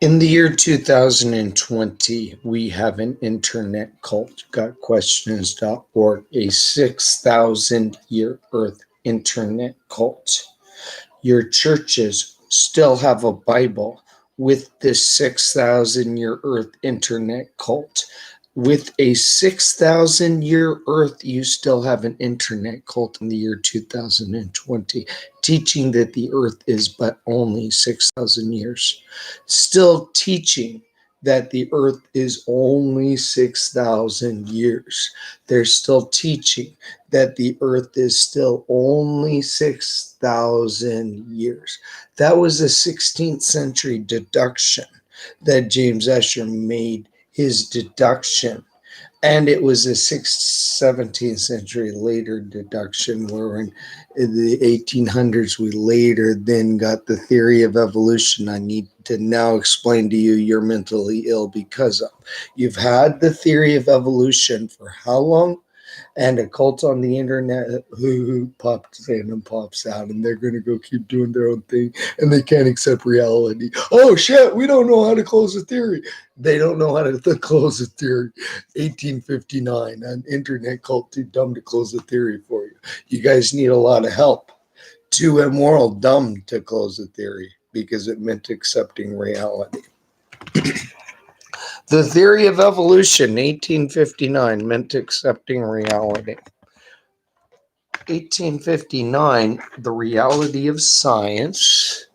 In the year 2020, we have an internet cult, gotquestions.org, a 6,000-year Earth internet cult. Your churches still have a Bible with this 6,000-year Earth internet cult. With a 6,000-year Earth, you still have an internet cult in the year 2020, teaching that the Earth is but only 6,000 years. Still teaching that the Earth is only 6,000 years. They're still teaching that the Earth is still only 6,000 years. That was a 16th century deduction that James Ussher made his deduction. And it was a 17th century later deduction where in the 1800s we later then got the theory of evolution I need to now explain to you you're mentally ill because of. You've had the theory of evolution for how long? And a cult on the internet who pops in and pops out, and they're going to go keep doing their own thing, and they can't accept reality. Oh shit, we don't know how to close a theory. They don't know how to close a theory. 1859, an internet cult too dumb to close a theory for you. You guys need a lot of help. Too immoral, dumb to close a theory because it meant accepting reality. The theory of evolution, 1859, meant accepting reality. 1859, the reality of science,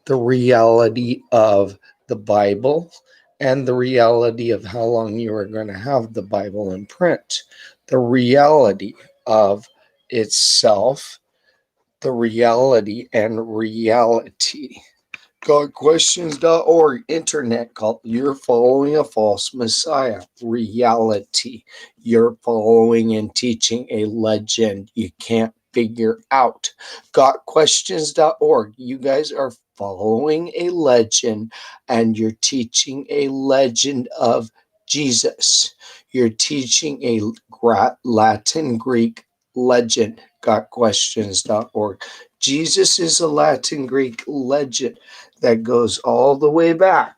the reality of the Bible, and the reality of how long you are going to have the Bible in print. The reality of itself, the reality and reality. GodQuestions.org, internet cult. You're following a false messiah. Reality. You're following and teaching a legend you can't figure out. GodQuestions.org. You guys are following a legend and you're teaching a legend of Jesus. You're teaching a Latin Greek legend. GodQuestions.org. Jesus is a Latin Greek legend that goes all the way back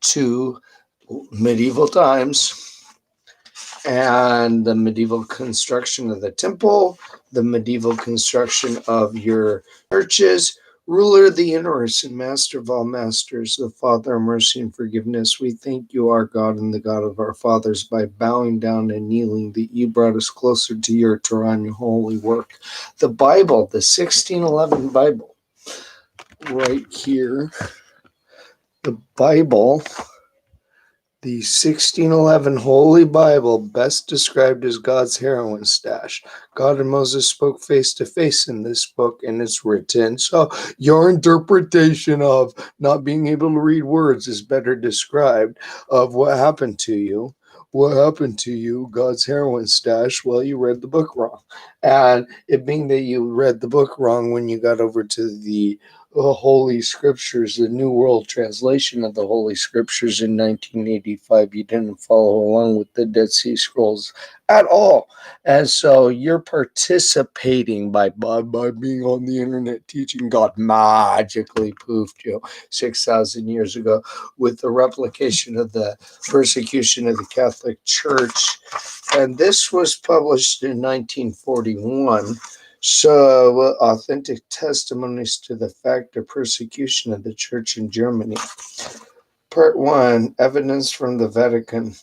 to medieval times and the medieval construction of the temple, the medieval construction of your churches. Ruler of the universe and master of all masters, the Father of mercy and forgiveness, we thank you, our God and the God of our fathers, by bowing down and kneeling, that you brought us closer to your Torah and your holy work. The Bible, the 1611 Bible, right here. The Bible, the 1611 Holy Bible, best described as God's heroin stash. God and Moses spoke face to face in this book, and it's written. So your interpretation of not being able to read words is better described of what happened to you. What happened to you, God's heroin stash? Well, you read the book wrong. And it being that you read the book wrong when you got over to the Holy Scriptures, the New World Translation of the Holy Scriptures in 1985. You didn't follow along with the Dead Sea Scrolls at all. And so you're participating by being on the internet teaching. God magically poofed you 6,000 years ago with the replication of the persecution of the Catholic Church. And this was published in 1941. So, authentic testimonies to the fact of persecution of the church in Germany. Part 1, evidence from the Vatican.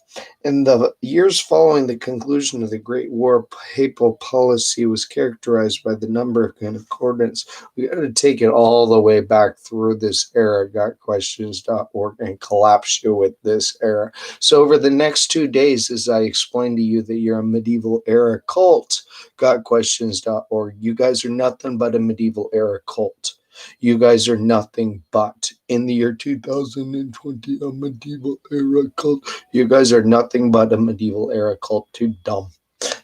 In the years following the conclusion of the Great War, papal policy was characterized by the number of concordance. We got to take it all the way back through this era, gotquestions.org, and collapse you with this era. So over the next 2 days, as I explain to you that you're a medieval era cult, gotquestions.org, you guys are nothing but a medieval era cult. You guys are nothing but, in the year 2020, a medieval era cult. You guys are nothing but a medieval era cult. Too dumb.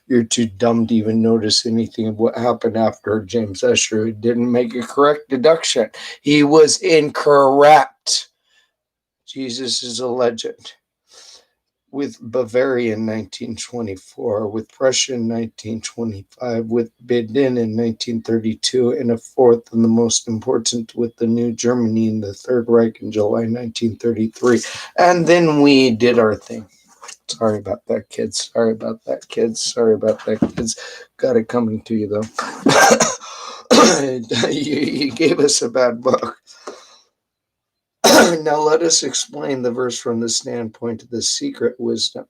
You're too dumb to even notice anything of what happened after James Ussher, who didn't make a correct deduction. He was incorrect. Jesus is a legend. with Bavaria in 1924, with Prussia in 1925, with Berlin in 1932, and a fourth and the most important with the New Germany in the Third Reich in July 1933. And then we did our thing. Sorry about that, kids. Sorry about that, kids. Sorry about that, kids. Got it coming to you, though. You gave us a bad book. Now let us explain the verse from the standpoint of the secret wisdom.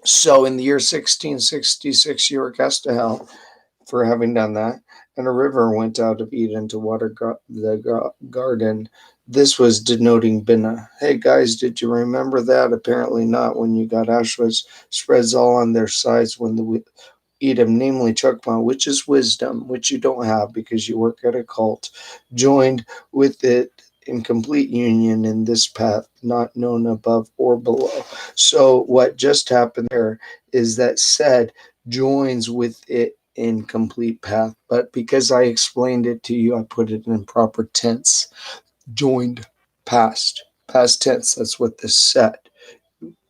So in the year 1666, you were cast to hell for having done that, and a river went out of Eden to water the garden. This was denoting Bina. Hey guys, did you remember that? Apparently not. When you got Auschwitz spreads all on their sides when the Edom, namely Chokmah, which is wisdom, which you don't have because you work at a cult, joined with it in complete union in this path, not known above or below. So what just happened there is that said joins with it in complete path. But because I explained it to you, I put it in proper tense. Joined past tense. That's what this said.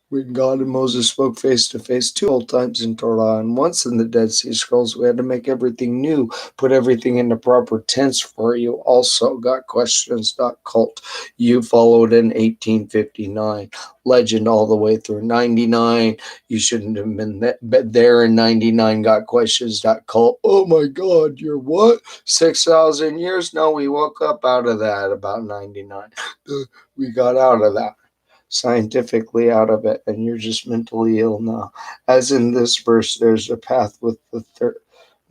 When God and Moses spoke face to face 2 old times in Torah and once in the Dead Sea Scrolls, we had to make everything new, put everything into proper tense for you. Also, got questions.cult. You followed in 1859. Legend all the way through 99. You shouldn't have been there in 99. Got questions.cult. Oh my God, you're what? 6,000 years? No, we woke up out of that about 99. We got out of that. Scientifically out of it, and you're just mentally ill now. As in this verse, there's a path with the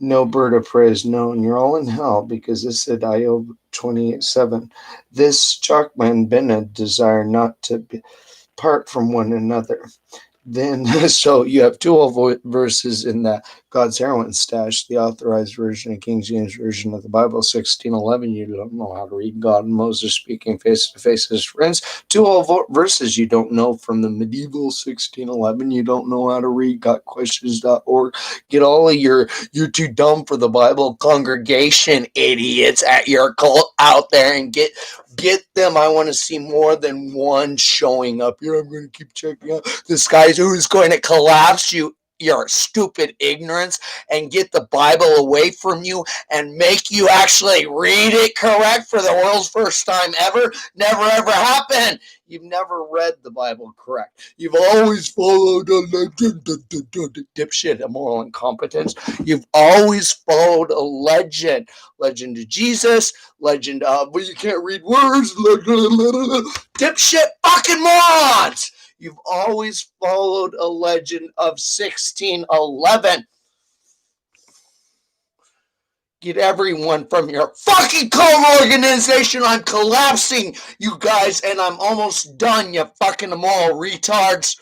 no bird of prey is known. You're all in hell because this said Iob 28:7. This Chokmah and Bina desire not to be part from one another. Then, so you have 2 verses in that God's heroin stash, the authorized version and King James version of the Bible, 1611. You don't know how to read. God and Moses speaking face to face as friends. 2 verses you don't know from the medieval 1611. You don't know how to read. Gotquestions.org. Get all of you're too dumb for the Bible congregation idiots at your cult out there and get them. I want to see more than one showing up here. I'm going to keep checking out this guy who's going to collapse your stupid ignorance and get the Bible away from you and make you actually read it correct for the world's first time ever. Never ever happened. You've never read the Bible correct. You've always followed a legend, dipshit, immoral incompetence. You've always followed a legend of Jesus, legend of, but you can't read words, dipshit fucking morons. You've always followed a legend of 1611. Get everyone from your fucking cult organization. I'm collapsing, you guys, and I'm almost done, you fucking immoral retards.